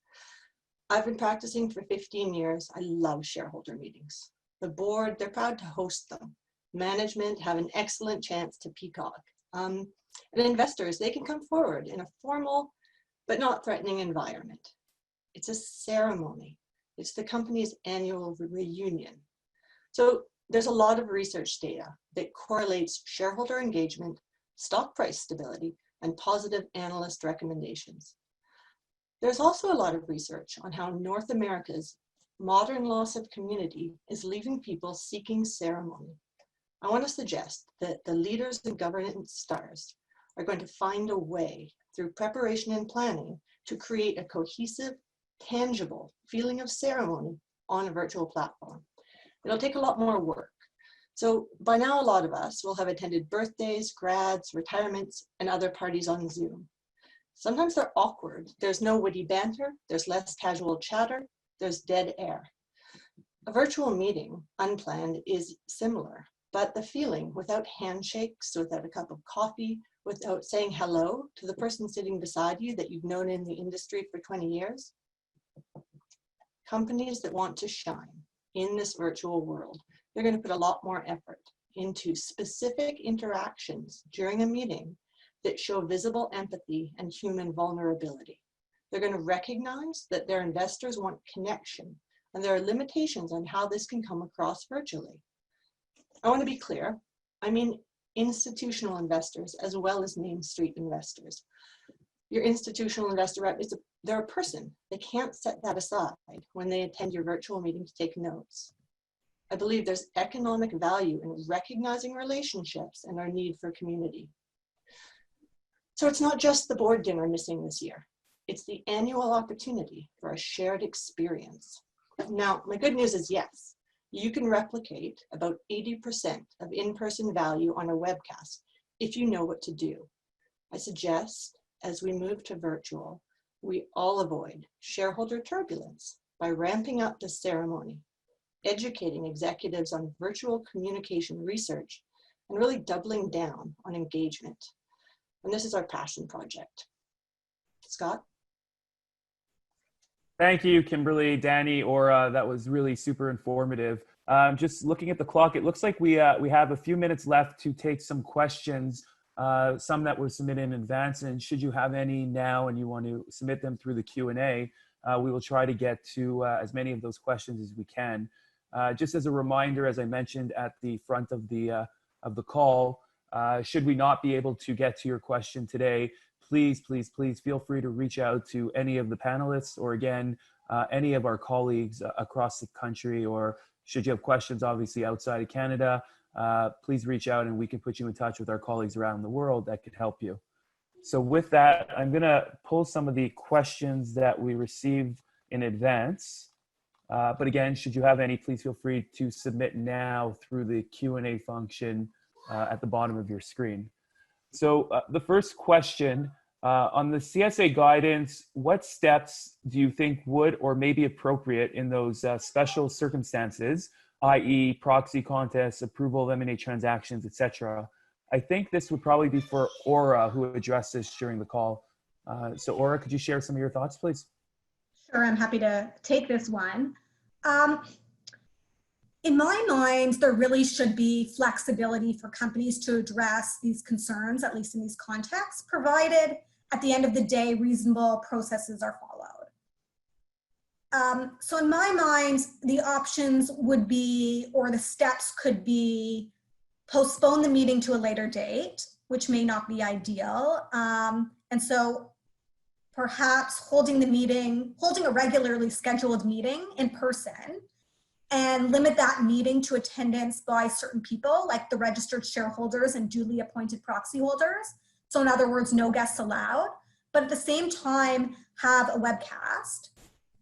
I've been practicing for 15 years. I love shareholder meetings. The board, they're proud to host them. Management have an excellent chance to peacock. And investors, they can come forward in a formal but not threatening environment. It's a ceremony. It's the company's annual reunion. So there's a lot of research data that correlates shareholder engagement, stock price stability, and positive analyst recommendations. There's also a lot of research on how North America's modern loss of community is leaving people seeking ceremony. I want to suggest that the leaders and governance stars are going to find a way through preparation and planning to create a cohesive, tangible feeling of ceremony on a virtual platform. It'll take a lot more work. So by now, a lot of us will have attended birthdays, grads, retirements, and other parties on Zoom. Sometimes they're awkward. There's no witty banter. There's less casual chatter. There's dead air. A virtual meeting, unplanned, is similar, but the feeling without handshakes, without a cup of coffee, without saying hello to the person sitting beside you that you've known in the industry for 20 years. Companies that want to shine in this virtual world, they're going to put a lot more effort into specific interactions during a meeting that show visible empathy and human vulnerability. They're going to recognize that their investors want connection and there are limitations on how this can come across virtually. I want to be clear. I mean institutional investors as well as Main Street investors. Your institutional investor rep they're a person. They can't set that aside when they attend your virtual meeting to take notes. I believe there's economic value in recognizing relationships and our need for community. So it's not just the board dinner missing this year. It's the annual opportunity for a shared experience. Now, my good news is yes, you can replicate about 80% of in-person value on a webcast if you know what to do. I suggest as we move to virtual, we all avoid shareholder turbulence by ramping up the ceremony, educating executives on virtual communication research, and really doubling down on engagement. And this is our passion project. Scott? Thank you, Kimberly, Danny, Aura. That was really super informative. Just looking at the clock, it looks like we have a few minutes left to take some questions, some that were submitted in advance. And should you have any now and you want to submit them through the Q&A, we will try to get to as many of those questions as we can. Just as a reminder, as I mentioned at the front of the call, should we not be able to get to your question today, please feel free to reach out to any of the panelists or again, any of our colleagues across the country, or should you have questions obviously outside of Canada, please reach out and we can put you in touch with our colleagues around the world that could help you. So with that, I'm gonna pull some of the questions that we received in advance. But again, should you have any, please feel free to submit now through the Q&A function at the bottom of your screen. So the first question, on the CSA guidance, what steps do you think would or may be appropriate in those special circumstances, i.e. proxy contests, approval of M&A transactions, etc.? I think this would probably be for Aura, who addressed this during the call. So Aura, could you share some of your thoughts, please? Sure, I'm happy to take this one. In my mind, there really should be flexibility for companies to address these concerns, at least in these contexts, provided at the end of the day, reasonable processes are followed. So in my mind, the options would be, or the steps could be, postpone the meeting to a later date, which may not be ideal. And so perhaps holding a regularly scheduled meeting in person, and limit that meeting to attendance by certain people, like the registered shareholders and duly appointed proxy holders. So in other words, no guests allowed, but at the same time, have a webcast.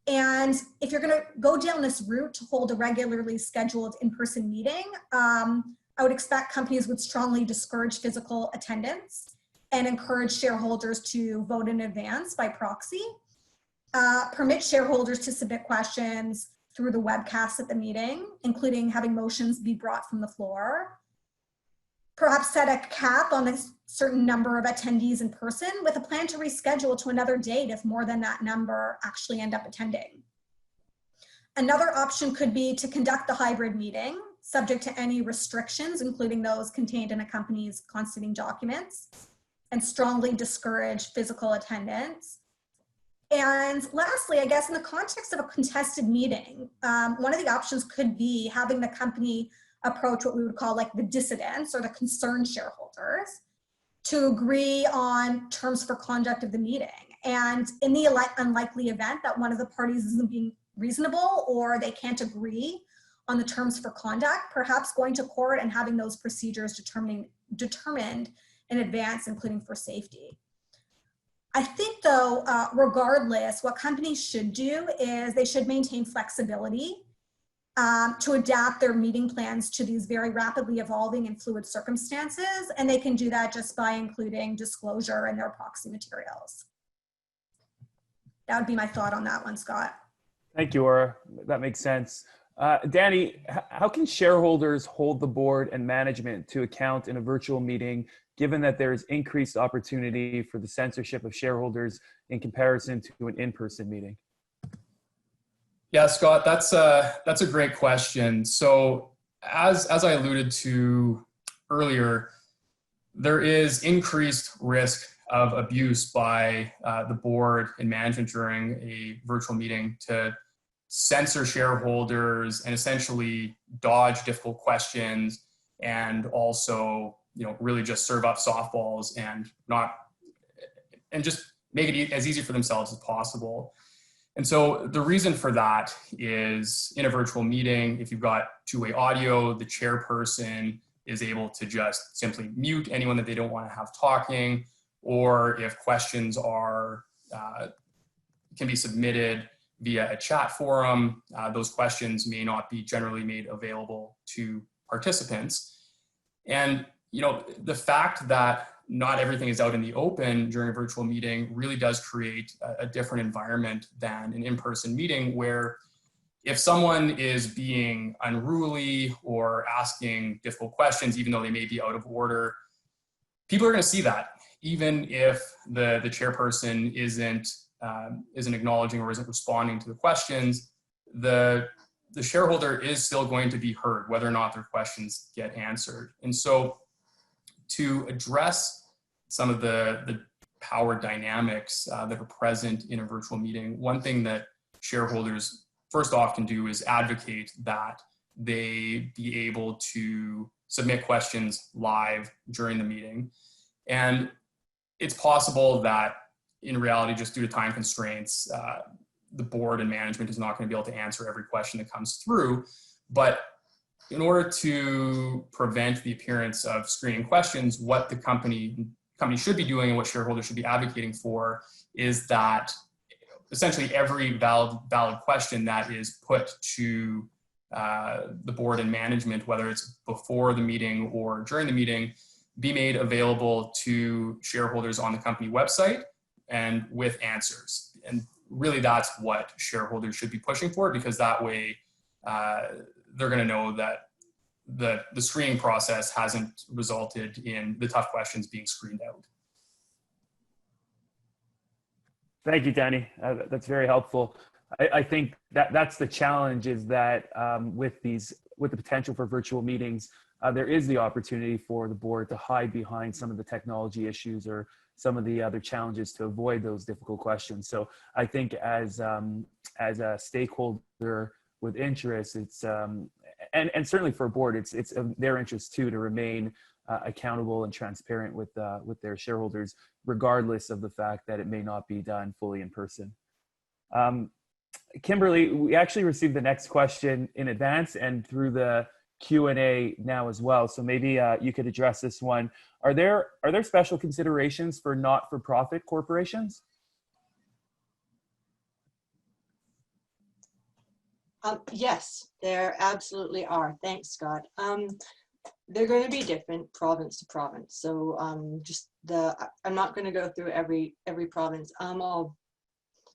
And if you're gonna go down this route to hold a regularly scheduled in-person meeting, I would expect companies would strongly discourage physical attendance and encourage shareholders to vote in advance by proxy, permit shareholders to submit questions through the webcast at the meeting, including having motions be brought from the floor. Perhaps set a cap on a certain number of attendees in person with a plan to reschedule to another date if more than that number actually end up attending. Another option could be to conduct the hybrid meeting, subject to any restrictions, including those contained in a company's constituting documents, and strongly discourage physical attendance. And lastly, I guess in the context of a contested meeting, one of the options could be having the company approach what we would call like the dissidents or the concerned shareholders to agree on terms for conduct of the meeting. And in the unlikely event that one of the parties isn't being reasonable or they can't agree on the terms for conduct, perhaps going to court and having those procedures determined in advance, including for safety. I think though, regardless, what companies should do is they should maintain flexibility to adapt their meeting plans to these very rapidly evolving and fluid circumstances. And they can do that just by including disclosure in their proxy materials. That would be my thought on that one, Scott. Thank you, Aura. That makes sense. Danny, how can shareholders hold the board and management to account in a virtual meeting, given that there is increased opportunity for the censorship of shareholders in comparison to an in-person meeting? Yeah, Scott, that's a great question. So as I alluded to earlier, there is increased risk of abuse by the board and management during a virtual meeting to censor shareholders and essentially dodge difficult questions, and also, really just serve up softballs and just make it as easy for themselves as possible. And so the reason for that is, in a virtual meeting, if you've got two-way audio, the chairperson is able to just simply mute anyone that they don't want to have talking, or if questions can be submitted via a chat forum, those questions may not be generally made available to participants. And the fact that not everything is out in the open during a virtual meeting really does create a different environment than an in-person meeting, where if someone is being unruly or asking difficult questions, even though they may be out of order, people are going to see that, even if the chairperson isn't acknowledging or isn't responding to the questions. The shareholder is still going to be heard, whether or not their questions get answered. And so, to address some of the power dynamics that are present in a virtual meeting, one thing that shareholders first off can do is advocate that they be able to submit questions live during the meeting. And it's possible that in reality, just due to time constraints, the board and management is not going to be able to answer every question that comes through. But in order to prevent the appearance of screening questions, what the company should be doing and what shareholders should be advocating for is that essentially every valid question that is put to the board and management, whether it's before the meeting or during the meeting, be made available to shareholders on the company website and with answers. And really that's what shareholders should be pushing for, because that way they're going to know that the screening process hasn't resulted in the tough questions being screened out. Thank you, Danny. That's very helpful. I think that's the challenge, is that with the potential for virtual meetings, there is the opportunity for the board to hide behind some of the technology issues or some of the other challenges to avoid those difficult questions. So I think as a stakeholder with interest, it's and certainly for a board, it's their interest too to remain accountable and transparent with their shareholders, regardless of the fact that it may not be done fully in person. Kimberly, we actually received the next question in advance and through the Q&A now as well. So maybe you could address this one. Are there special considerations for not-for-profit corporations? Yes, there absolutely are. Thanks, Scott. They're going to be different province to province. So I'm not going to go through every province. I'll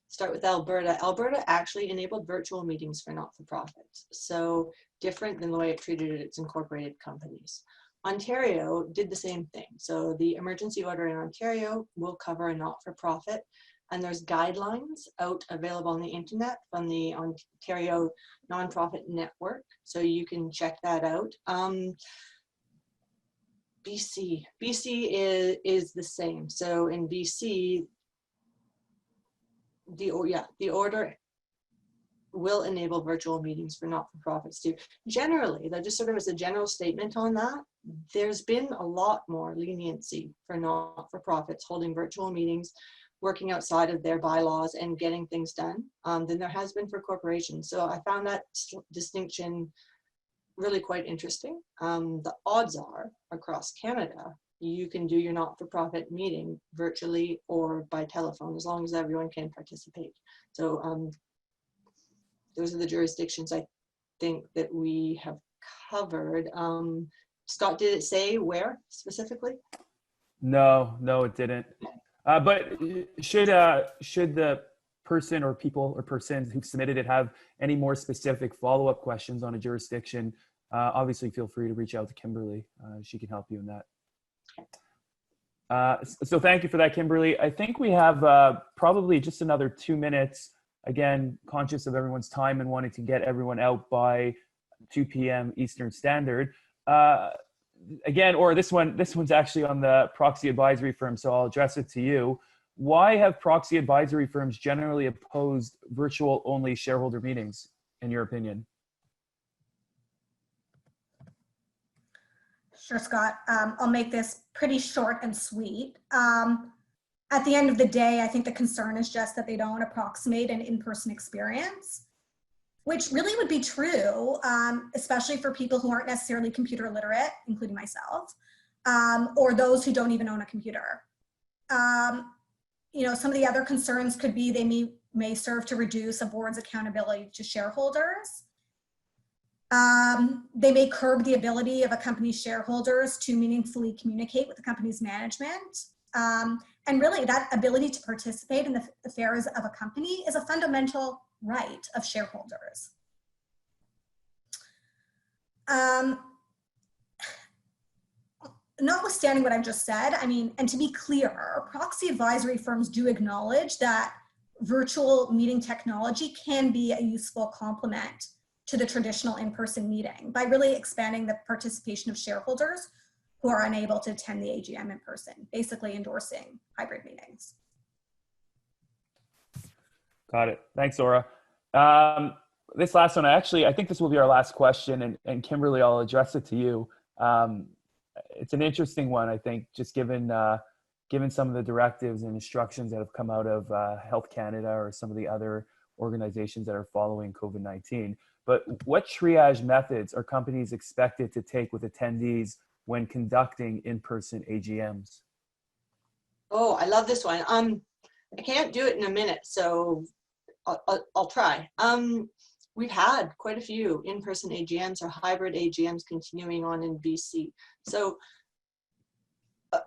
start with Alberta. Alberta actually enabled virtual meetings for not-for-profits. So different than the way it treated its incorporated companies. Ontario did the same thing. So the emergency order in Ontario will cover a not-for-profit, and there's guidelines out available on the internet from the Ontario Nonprofit Network. So you can check that out. BC is the same. So in BC, the order will enable virtual meetings for not-for-profits too. Generally, that just sort of as a general statement on that, there's been a lot more leniency for not-for-profits holding virtual meetings, working outside of their bylaws and getting things done than there has been for corporations. So I found that distinction really quite interesting. The odds are across Canada, you can do your not-for-profit meeting virtually or by telephone, as long as everyone can participate. So those are the jurisdictions I think that we have covered. Scott, did it say where specifically? No, it didn't. But should the person or people or persons who submitted it have any more specific follow-up questions on a jurisdiction, obviously feel free to reach out to Kimberly. She can help you in that. So thank you for that, Kimberly. I think we have probably just another 2 minutes. Again, conscious of everyone's time and wanting to get everyone out by 2 p.m. Eastern Standard. Again, or this one's actually on the proxy advisory firm, so I'll address it to you. Why have proxy advisory firms generally opposed virtual-only shareholder meetings, in your opinion? Sure, Scott. I'll make this pretty short and sweet. At the end of the day, I think the concern is just that they don't approximate an in-person experience, which really would be true, especially for people who aren't necessarily computer literate, including myself, or those who don't even own a computer. You know, some of the other concerns could be they may serve to reduce a board's accountability to shareholders. They may curb the ability of a company's shareholders to meaningfully communicate with the company's management. And really, that ability to participate in the affairs of a company is a fundamental right of shareholders. Notwithstanding what I've just said, I mean, and to be clear, proxy advisory firms do acknowledge that virtual meeting technology can be a useful complement to the traditional in-person meeting by really expanding the participation of shareholders who are unable to attend the AGM in person, basically endorsing hybrid meetings. Got it. Thanks, Aura. This last one, I think this will be our last question, and Kimberly, I'll address it to you. It's an interesting one, I think, just given some of the directives and instructions that have come out of Health Canada or some of the other organizations that are following COVID-19. But what triage methods are companies expected to take with attendees when conducting in-person AGMs? Oh, I love this one. I can't do it in a minute, so I'll try. We've had quite a few in-person AGMs or hybrid AGMs continuing on in BC. So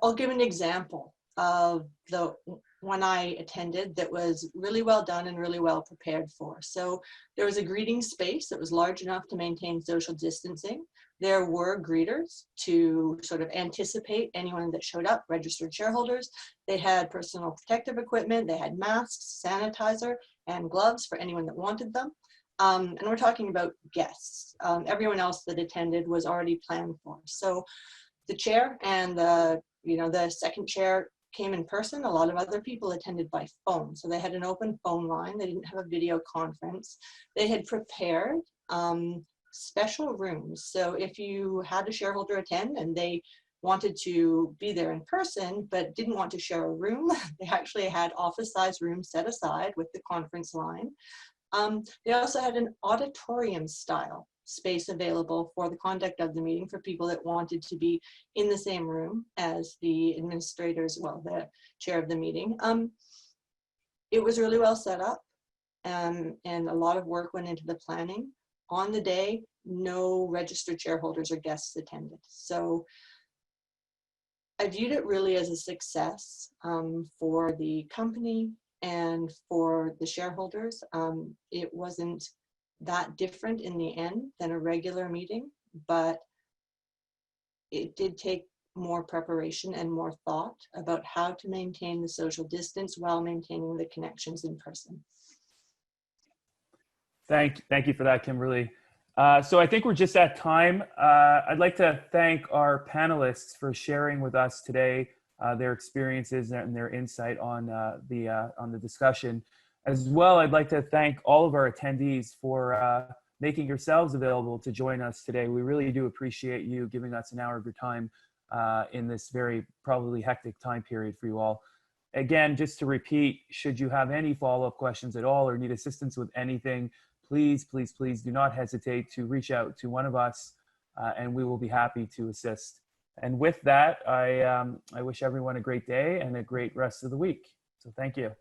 I'll give an example of the one I attended that was really well done and really well prepared for. So there was a greeting space that was large enough to maintain social distancing. There were greeters to sort of anticipate anyone that showed up, registered shareholders. They had personal protective equipment, they had masks, sanitizer, and gloves for anyone that wanted them. And we're talking about guests. Everyone else that attended was already planned for. So the chair and the second chair came in person. A lot of other people attended by phone. So they had an open phone line. They didn't have a video conference. They had prepared special rooms. So if you had a shareholder attend and they wanted to be there in person but didn't want to share a room, they actually had office-sized rooms set aside with the conference line. They also had an auditorium style space available for the conduct of the meeting for people that wanted to be in the same room as the administrators, well, the chair of the meeting. It was really well set up, and a lot of work went into the planning. On the day, no registered shareholders or guests attended. So I viewed it really as a success for the company and for the shareholders. It wasn't that different in the end than a regular meeting, but it did take more preparation and more thought about how to maintain the social distance while maintaining the connections in person. Thank you for that, Kimberly. So I think we're just at time. I'd like to thank our panelists for sharing with us today their experiences and their insight on the discussion. As well, I'd like to thank all of our attendees for making yourselves available to join us today. We really do appreciate you giving us an hour of your time in this very probably hectic time period for you all. Again, just to repeat, should you have any follow-up questions at all or need assistance with anything, please do not hesitate to reach out to one of us and we will be happy to assist. And with that, I wish everyone a great day and a great rest of the week. So thank you.